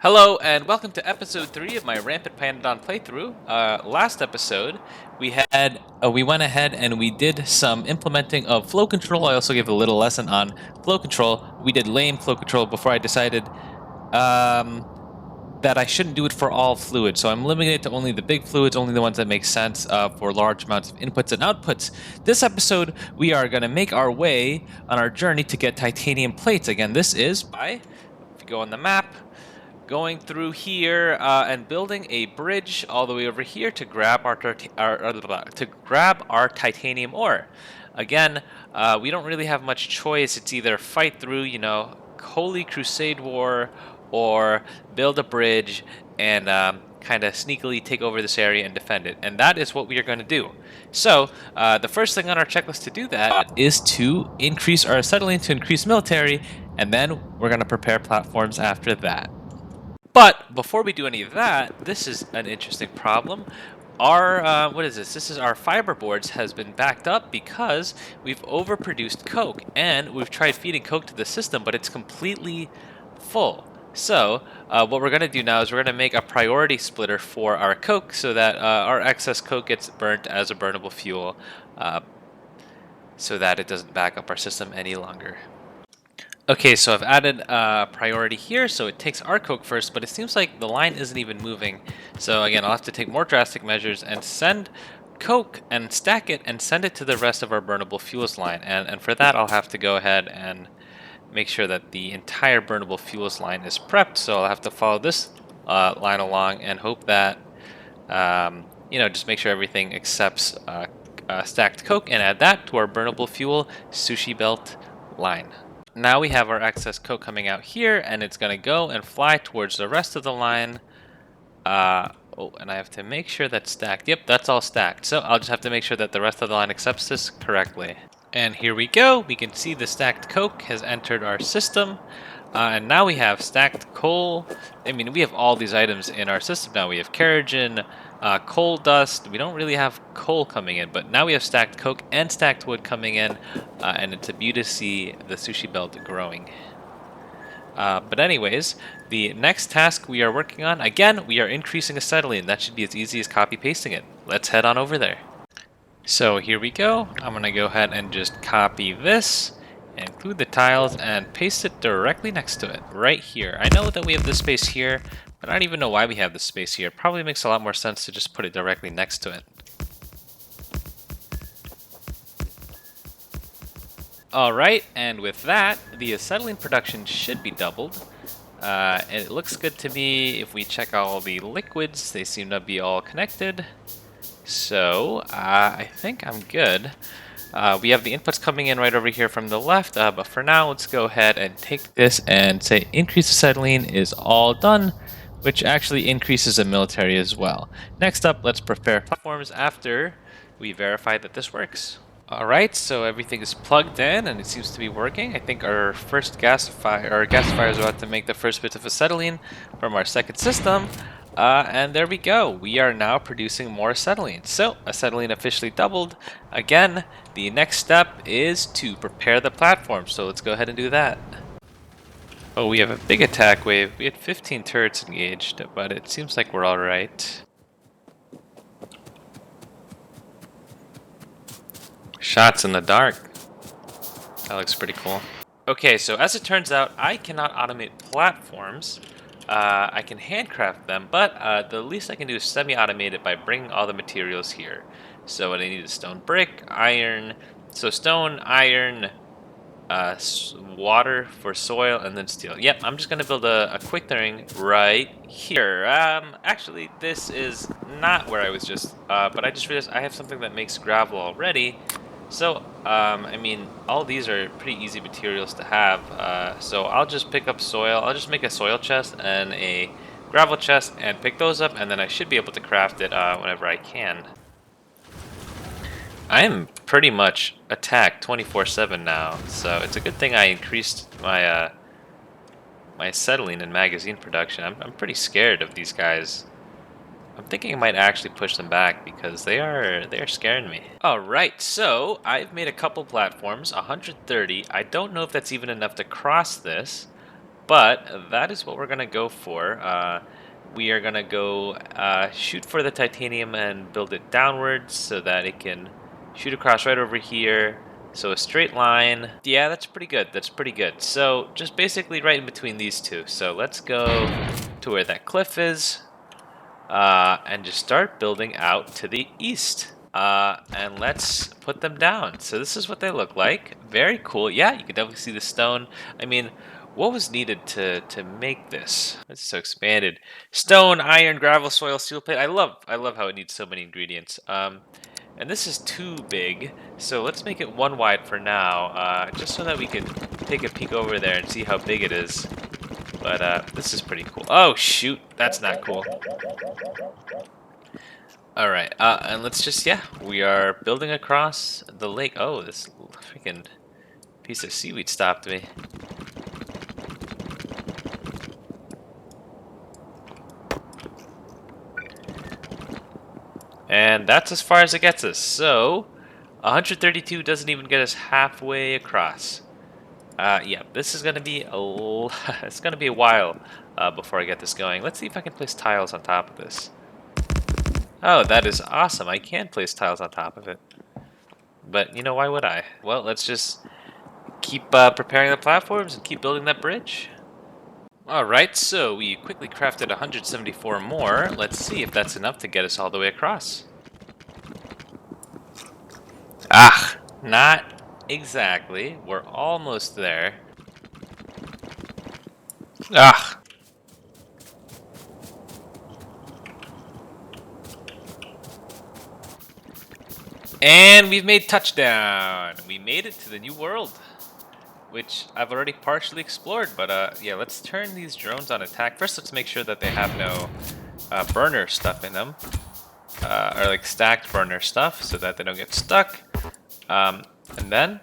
Hello and welcome to episode 3 of my Rampant Pyanodon playthrough. Last episode, we went ahead and we did some implementing of flow control. I also gave a little lesson on flow control. We did lame flow control before I decided that I shouldn't do it for all fluids. So I'm limiting it to only the big fluids, only the ones that make sense for large amounts of inputs and outputs. This episode, we are going to make our way on our journey to get titanium plates. Again, this is if you go on the map, going through here and building a bridge all the way over here to grab our titanium ore. Again, we don't really have much choice. It's either fight through, Holy Crusade War, or build a bridge and kind of sneakily take over this area and defend it. And that is what we are going to do. So the first thing on our checklist to do that is to increase our acetylene to increase military, and then we're going to prepare platforms after that. But before we do any of that, this is an interesting problem. Our, what is this? This is our fiber boards has been backed up because we've overproduced coke, and we've tried feeding coke to the system, but it's completely full. So what we're going to do now is we're going to make a priority splitter for our coke so that our excess coke gets burnt as a burnable fuel so that it doesn't back up our system any longer. Okay, so I've added a priority here, so it takes our coke first, but it seems like the line isn't even moving. So again, I'll have to take more drastic measures and send coke and stack it and send it to the rest of our burnable fuels line. And for that, I'll have to go ahead and make sure that the entire burnable fuels line is prepped. So I'll have to follow this line along and hope that, just make sure everything accepts stacked coke and add that to our burnable fuel sushi belt line. Now we have our excess coke coming out here, and it's going to go and fly towards the rest of the line. And I have to make sure that's stacked. Yep, that's all stacked. So I'll just have to make sure that the rest of the line accepts this correctly. And here we go. We can see the stacked coke has entered our system. And now we have stacked coal. I mean, we have all these items in our system now. We have kerogen, coal dust. We don't really have coal coming in, but now we have stacked coke and stacked wood coming in, and it's a beauty to see the sushi belt growing. But anyways, the next task we are working on, again, we are increasing acetylene. That should be as easy as copy pasting it. Let's head on over there. So here we go. I'm going to go ahead and just copy this, include the tiles, and paste it directly next to it, right here. I know that we have this space here, but I don't even know why we have this space here. It probably makes a lot more sense to just put it directly next to it. Alright, and with that, the acetylene production should be doubled. And it looks good to me. If we check all the liquids, they seem to be all connected. So, I think I'm good. We have the inputs coming in right over here from the left, but for now, let's go ahead and take this and say increase acetylene is all done, which actually increases the military as well. Next up, let's prepare platforms after we verify that this works. Alright, so everything is plugged in and it seems to be working. I think our first gasifier is about to make the first bit of acetylene from our second system. And there we go. We are now producing more acetylene. So, acetylene officially doubled. Again, the next step is to prepare the platform. So let's go ahead and do that. Oh, we have a big attack wave. We had 15 turrets engaged, but it seems like we're alright. Shots in the dark. That looks pretty cool. Okay, so as it turns out, I cannot automate platforms. I can handcraft them, but the least I can do is semi-automate it by bringing all the materials here. So what I need is stone brick, iron, so stone, iron, water for soil, and then steel. Yep, I'm just going to build a quick thing right here. Actually, this is not where I was just, but I just realized I have something that makes gravel already. So, I mean, all these are pretty easy materials to have, so I'll just pick up soil. I'll just make a soil chest and a gravel chest and pick those up, and then I should be able to craft it whenever I can. I am pretty much attacked 24/7 now, so it's a good thing I increased my my acetylene and magazine production. I'm pretty scared of these guys. I'm thinking I might actually push them back because they are scaring me. Alright, so I've made a couple platforms, 130. I don't know if that's even enough to cross this. but that is what we're gonna go for. We are gonna go shoot for the titanium and build it downwards so that it can shoot across right over here. So a straight line. Yeah, that's pretty good. That's pretty good. So just basically right in between these two. So let's go to where that cliff is and just start building out to the east. And let's put them down. So this is what they look like. Very cool. Yeah, you can definitely see the stone. I mean, what was needed to make this? It's so expanded. Stone, iron, gravel, soil, steel plate. I love how it needs so many ingredients. And this is too big, so let's make it one wide for now, just so that we can take a peek over there and see how big it is. But this is pretty cool. Oh shoot, that's not cool. All right, and let's just, yeah, we are building across the lake. Oh, this freaking piece of seaweed stopped me. And that's as far as it gets us. So, 132 doesn't even get us halfway across. Yeah, this is gonna be it's gonna be a while before I get this going. Let's see if I can place tiles on top of this. Oh, that is awesome. I can place tiles on top of it. But, you know, why would I? Well, let's just keep preparing the platforms and keep building that bridge. Alright, so we quickly crafted 174 more. Let's see if that's enough to get us all the way across. Ah, not exactly. We're almost there. Ah. And we've made touchdown. We made it to the new world, which I've already partially explored. But yeah, let's turn these drones on attack. First, let's make sure that they have no burner stuff in them, or like stacked burner stuff, so that they don't get stuck. And then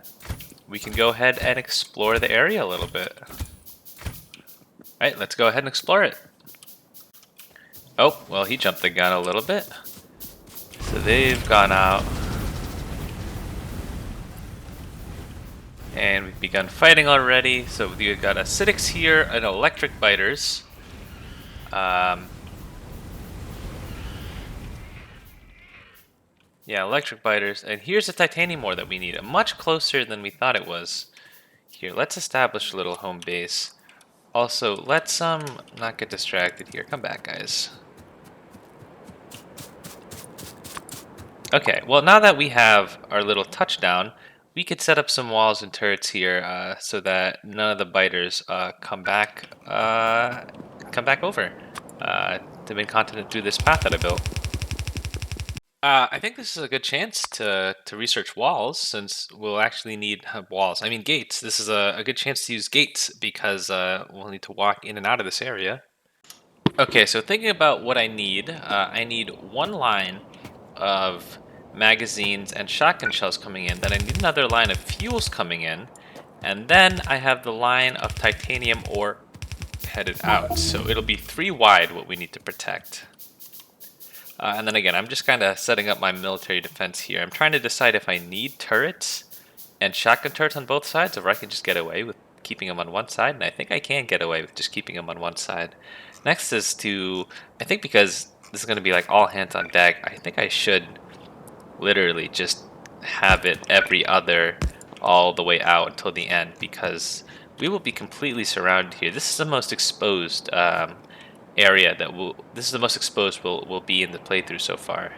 we can go ahead and explore the area a little bit. Alright, let's go ahead and explore it. Oh, well, he jumped the gun a little bit. So they've gone out. And we've begun fighting already. So we've got acidics here and electric biters. Yeah, electric biters. And here's a titanium ore that we need. Much closer than we thought it was. Here, let's establish a little home base. Also, let's not get distracted here. Come back, guys. Okay, well, now that we have our little touchdown, we could set up some walls and turrets here so that none of the biters come back over to be continent through this path that I built. I think this is a good chance to research walls, since we'll actually need walls. I mean gates. This is a good chance to use gates because we'll need to walk in and out of this area. Okay, so thinking about what I need one line of magazines and shotgun shells coming in, then I need another line of fuels coming in, and then I have the line of titanium ore headed out. So it'll be 3 wide what we need to protect. And then again, I'm just kind of setting up my military defense here. I'm trying to decide if I need turrets and shotgun turrets on both sides, or I can just get away with keeping them on one side, and I think I can get away with just keeping them on one side. Next is I think because this is going to be like all hands on deck, I think I should literally just have it every other all the way out until the end, because we will be completely surrounded here. This is the most exposed area this is the most exposed we'll be in the playthrough so far.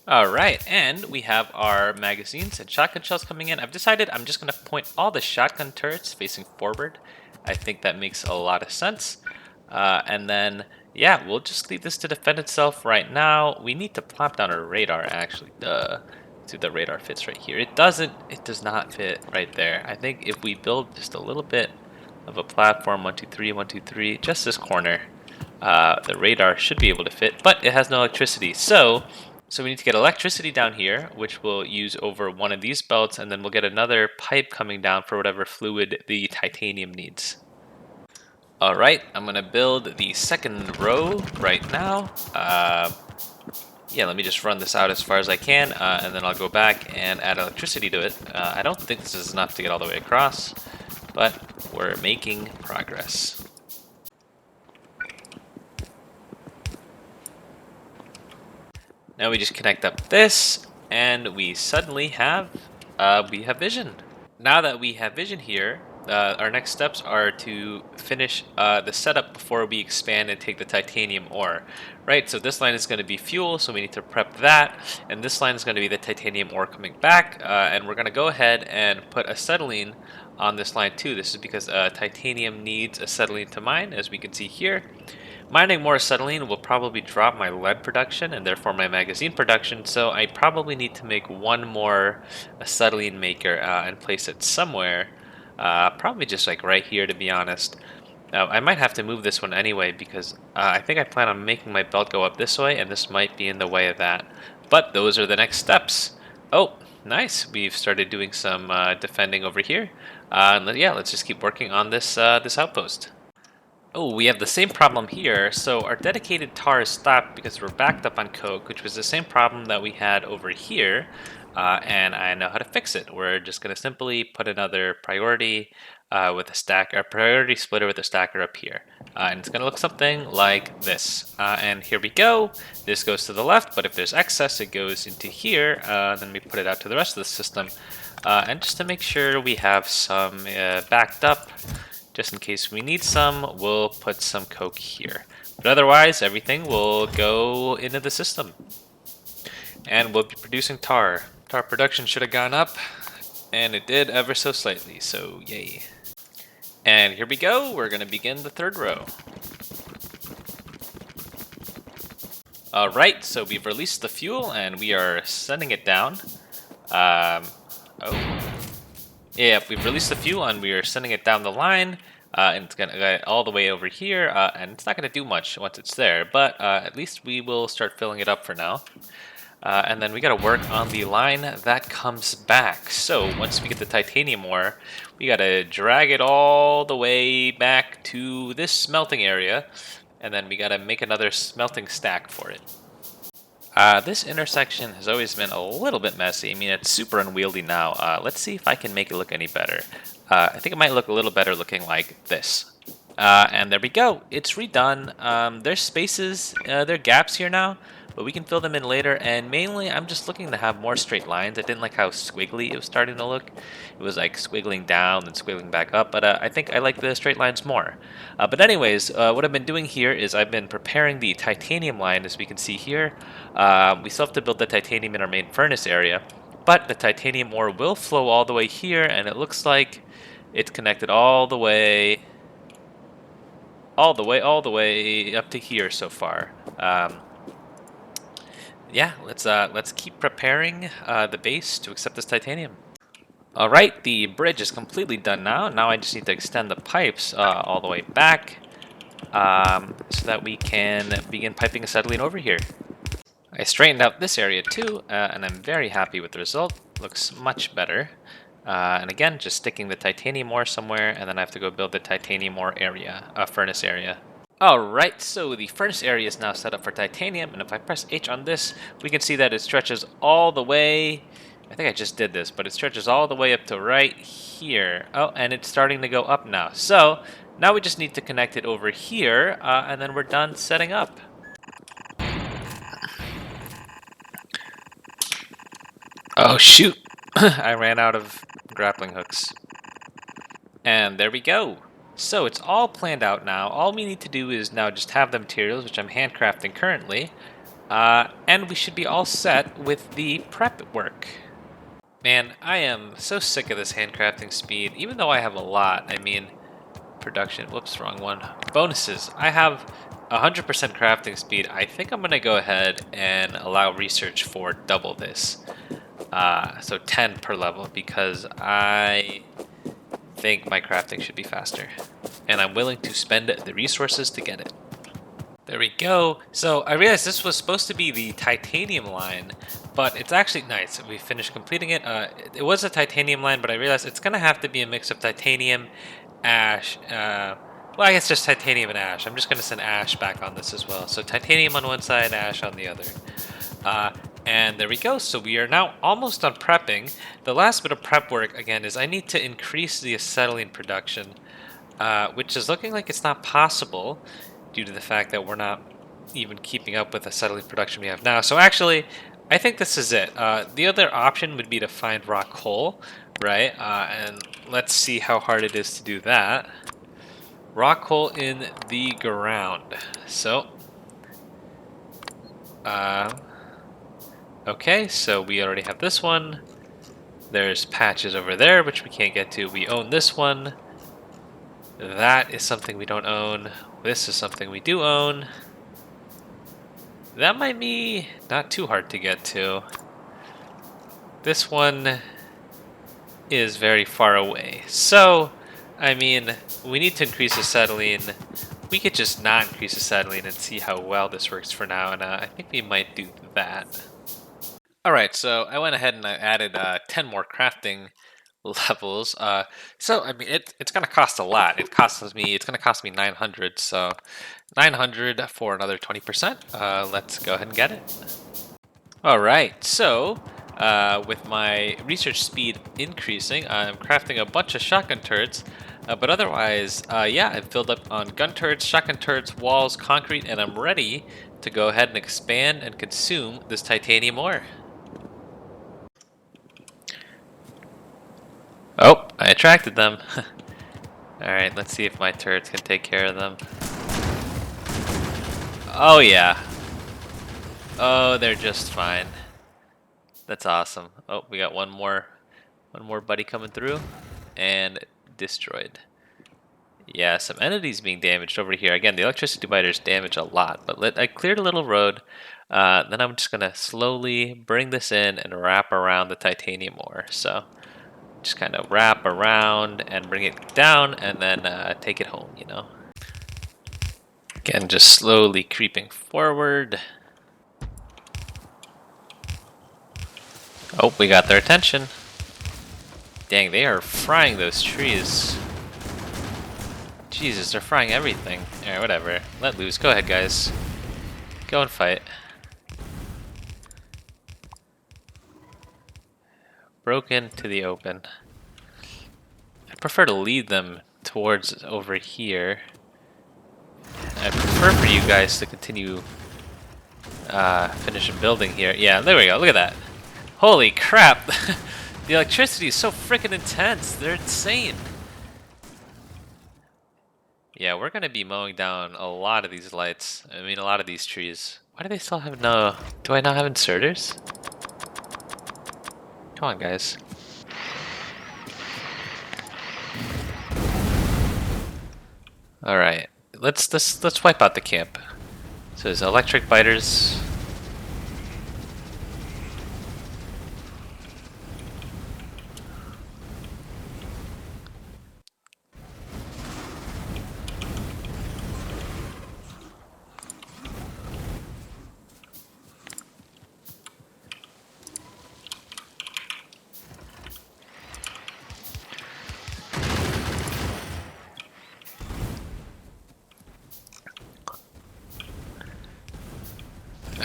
Alright, and we have our magazines and shotgun shells coming in. I've decided I'm just going to point all the shotgun turrets facing forward. I think that makes a lot of sense. And then, yeah, we'll just leave this to defend itself right now. We need to plop down our radar, actually. See, the radar fits right here. It does not fit right there. I think if we build just a little bit of a platform, 1, 2, 3, 1, 2, 3, just this corner, the radar should be able to fit, but it has no electricity. So we need to get electricity down here, which we'll use over one of these belts, and then we'll get another pipe coming down for whatever fluid the titanium needs. Alright, I'm going to build the second row right now. Yeah, let me just run this out as far as I can, and then I'll go back and add electricity to it. I don't think this is enough to get all the way across, but we're making progress. Now we just connect up this, and we suddenly have vision. Now that we have vision here, our next steps are to finish the setup before we expand and take the titanium ore. Right, so this line is going to be fuel, so we need to prep that, and this line is going to be the titanium ore coming back, and we're going to go ahead and put acetylene on this line too. This is because titanium needs acetylene to mine, as we can see here. Mining more acetylene will probably drop my lead production and therefore my magazine production, so I probably need to make one more acetylene maker and place it somewhere. Probably just like right here, to be honest. I might have to move this one anyway because I think I plan on making my belt go up this way, and this might be in the way of that. But those are the next steps. Oh, nice. We've started doing some defending over here. Yeah, let's just keep working on this outpost. Oh, we have the same problem here. So our dedicated tar is stopped because we're backed up on coke, which was the same problem that we had over here. And I know how to fix it. We're just going to simply put another priority with a stacker, a priority splitter with a stacker up here. And it's going to look something like this. And here we go. This goes to the left, but if there's excess, it goes into here. Then we put it out to the rest of the system. And just to make sure we have some backed up, just in case we need some, we'll put some coke here. But otherwise, everything will go into the system. And we'll be producing tar. Tar production should have gone up, and it did ever so slightly, so yay. And here we go, we're going to begin the third row. Alright, so we've released the fuel, and we are sending it down. Yeah, we've released the fuel and we are sending it down the line, and it's going to go all the way over here, and it's not going to do much once it's there, but at least we will start filling it up for now. And then we got to work on the line that comes back. So once we get the titanium ore, we got to drag it all the way back to this smelting area, and then we got to make another smelting stack for it. This intersection has always been a little bit messy. I mean, it's super unwieldy now. Let's see if I can make it look any better. I think it might look a little better looking like this. And there we go. It's redone. There's spaces, there are gaps here now, but we can fill them in later. And mainly, I'm just looking to have more straight lines. I didn't like how squiggly it was starting to look. It was like squiggling down and squiggling back up, but I think I like the straight lines more. But anyways, what I've been doing here is I've been preparing the titanium line, as we can see here. We still have to build the titanium in our main furnace area, but the titanium ore will flow all the way here, and it looks like it's connected all the way up to here so far. Yeah, let's keep preparing the base to accept this titanium. All right, the bridge is completely done now. Now I just need to extend the pipes all the way back so that we can begin piping acetylene over here. I straightened out this area too, and I'm very happy with the result. Looks much better. And again, just sticking the titanium ore somewhere, and then I have to go build the titanium ore area, furnace area. Alright, so the furnace area is now set up for titanium, and if I press H on this, we can see that it stretches all the way. I think I just did this, but it stretches all the way up to right here. Oh, and it's starting to go up now. So, now we just need to connect it over here, and then we're done setting up. Oh shoot! I ran out of grappling hooks. And there we go. So it's all planned out now. All we need to do is now just have the materials, which I'm handcrafting currently, and we should be all set with the prep work. Man, I am so sick of this handcrafting speed, even though I have a lot. I mean, production, whoops, wrong one. Bonuses, I have 100% crafting speed. I think I'm gonna go ahead and allow research for double this. So 10 per level, because I think my crafting should be faster, and I'm willing to spend the resources to get it. There we go. So I realized this was supposed to be the titanium line, but it's actually nice. We finished completing it. It was a titanium line, but I realized it's gonna have to be a mix of titanium, ash, well, I guess just titanium and ash. I'm just gonna send ash back on this as well. So titanium on one side, ash on the other. And there we go. So we are now almost done prepping. The last bit of prep work, again, is I need to increase the acetylene production, which is looking like it's not possible due to the fact that we're not even keeping up with the settling production we have now. So actually, I think this is it. The other option would be to find rock coal, right? And let's see how hard it is to do that. Rock coal in the ground. So, okay, so we already have this one. There's patches over there, which we can't get to. We own this one. That is something we don't own. This is something we do own. That might be not too hard to get to. This one is very far away. So, I mean, we need to increase acetylene. We could just not increase acetylene and see how well this works for now, and I think we might do that. Alright, so I went ahead and I added 10 more crafting levels. So I mean, it's gonna cost a lot. It's gonna cost me 900. So 900 for another 20%. Let's go ahead and get it. All right. So with my research speed increasing, I'm crafting a bunch of shotgun turrets. But otherwise, yeah, I've filled up on gun turrets, shotgun turrets, walls, concrete, and I'm ready to go ahead and expand and consume this titanium ore. Oh, I attracted them. Alright, let's see if my turrets can take care of them. Oh yeah. Oh, they're just fine. That's awesome. Oh, we got one more buddy coming through. And destroyed. Yeah, some entities being damaged over here. Again, the electricity divider's damaged a lot, but I cleared a little road. Then I'm just gonna slowly bring this in and wrap around the titanium ore. So just kind of wrap around and bring it down and then take it home, you know. Again, just slowly creeping forward. Oh, we got their attention. Dang, they are frying those trees. Jesus, they're frying everything. Alright, whatever. Let loose. Go ahead, guys. Go and fight. Broken to the open. I prefer to lead them towards over here. I prefer for you guys to continue finishing building here. Yeah, there we go. Look at that. Holy crap! The electricity is so freaking intense. They're insane. Yeah, we're gonna be mowing down a lot of these lights. I mean, a lot of these trees. Why do they still have no... Do I not have inserters? Come on, guys. All right, let's wipe out the camp. So there's electric biters.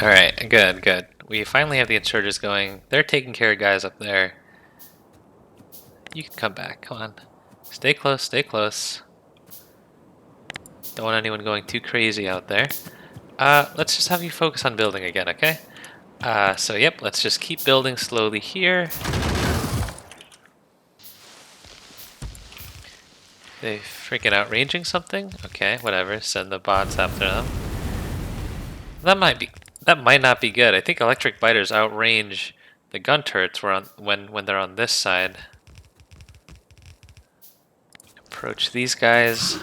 Alright, good, good. We finally have the insurgers going. They're taking care of guys up there. You can come back, come on. Stay close, stay close. Don't want anyone going too crazy out there. Let's just have you focus on building again, okay? So yep, let's just keep building slowly here. They freaking outranging something? Okay, whatever. Send the bots after them. That might not be good. I think electric biters outrange the gun turrets when they're on this side. Approach these guys.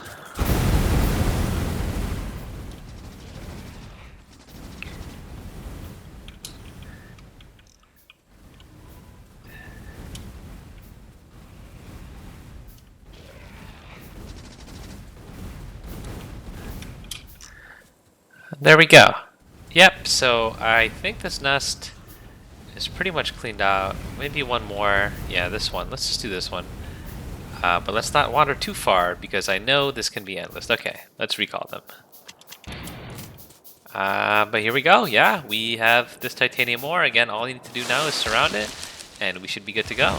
There we go. Yep, so I think this nest is pretty much cleaned out. Maybe one more. Yeah, this one. Let's just do this one. But let's not wander too far because I know this can be endless. Okay, let's recall them. But here we go. Yeah, we have this titanium ore. Again, all you need to do now is surround it, and we should be good to go.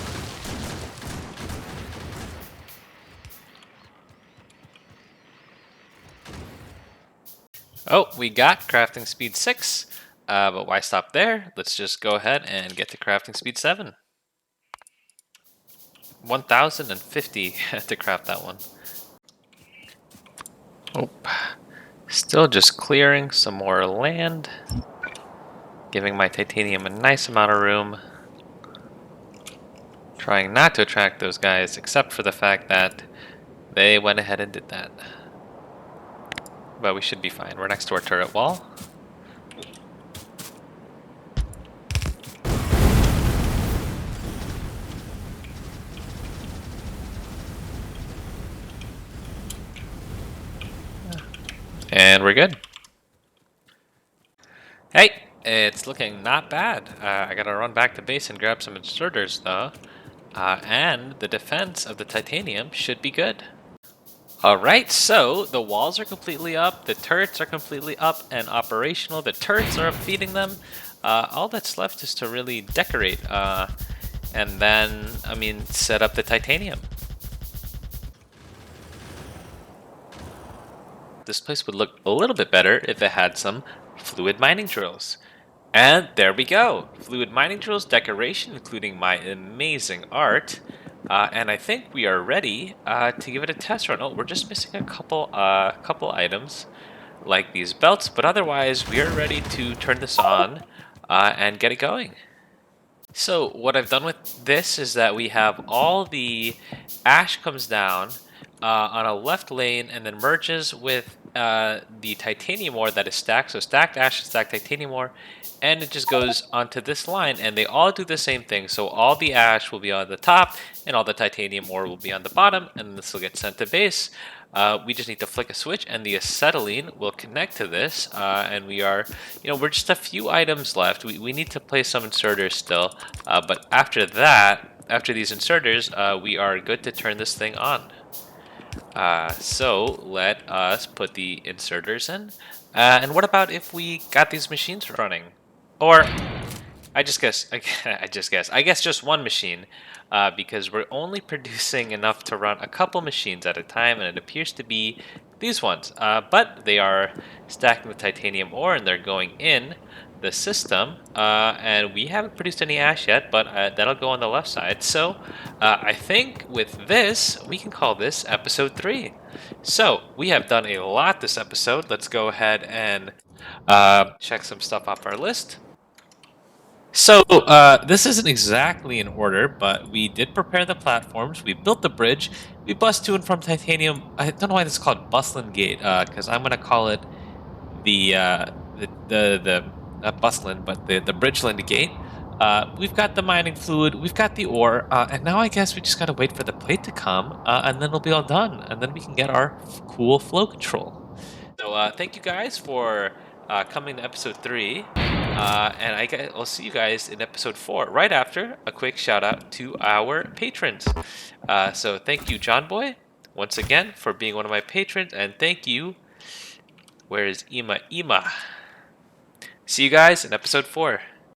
Oh, we got crafting speed 6, but why stop there? Let's just go ahead and get to crafting speed 7. 1050 to craft that one. Oh, still just clearing some more land, giving my titanium a nice amount of room. Trying not to attract those guys, except for the fact that they went ahead and did that. But we should be fine. We're next to our turret wall. And we're good. Hey, it's looking not bad. I gotta run back to base and grab some inserters though. And the defense of the titanium should be good. Alright, so the walls are completely up, the turrets are completely up and operational. The turrets are up feeding them. All that's left is to really decorate and then, set up the titanium. This place would look a little bit better if it had some fluid mining drills. And there we go! Fluid mining drills, decoration, including my amazing art. And I think we are ready to give it a test run. Oh, we're just missing a couple items, like these belts, but otherwise we are ready to turn this on and get it going. So what I've done with this is that we have all the ash comes down on a left lane and then merges with the titanium ore that is stacked. So stacked ash and stacked titanium ore, and it just goes onto this line, and they all do the same thing. So all the ash will be on the top, and all the titanium ore will be on the bottom, and this will get sent to base. We just need to flick a switch and the acetylene will connect to this, and we are, we're just a few items left. We need to place some inserters still, but after that, after these inserters, we are good to turn this thing on. So let us put the inserters in. And what about if we got these machines running? Or I guess just one machine, because we're only producing enough to run a couple machines at a time, and it appears to be these ones. But they are stacking the titanium ore, and they're going in the system, and we haven't produced any ash yet, but that'll go on the left side. So I think with this, we can call this episode 3. So we have done a lot this episode. Let's go ahead and check some stuff off our list. So, this isn't exactly in order, but we did prepare the platforms, we built the bridge, we bust to and from titanium. I don't know why this is called Bustlin Gate, because I'm going to call it not Bustlin, but the Bridgeland Gate. We've got the mining fluid, we've got the ore, and now I guess we just got to wait for the plate to come, and then it'll be all done, and then we can get our cool flow control. So, thank you guys for coming to episode 3. And I'll see you guys in episode 4, right after a quick shout out to our patrons. So thank you, John Boy, once again for being one of my patrons, and thank you. Where is Ima? See you guys in episode 4.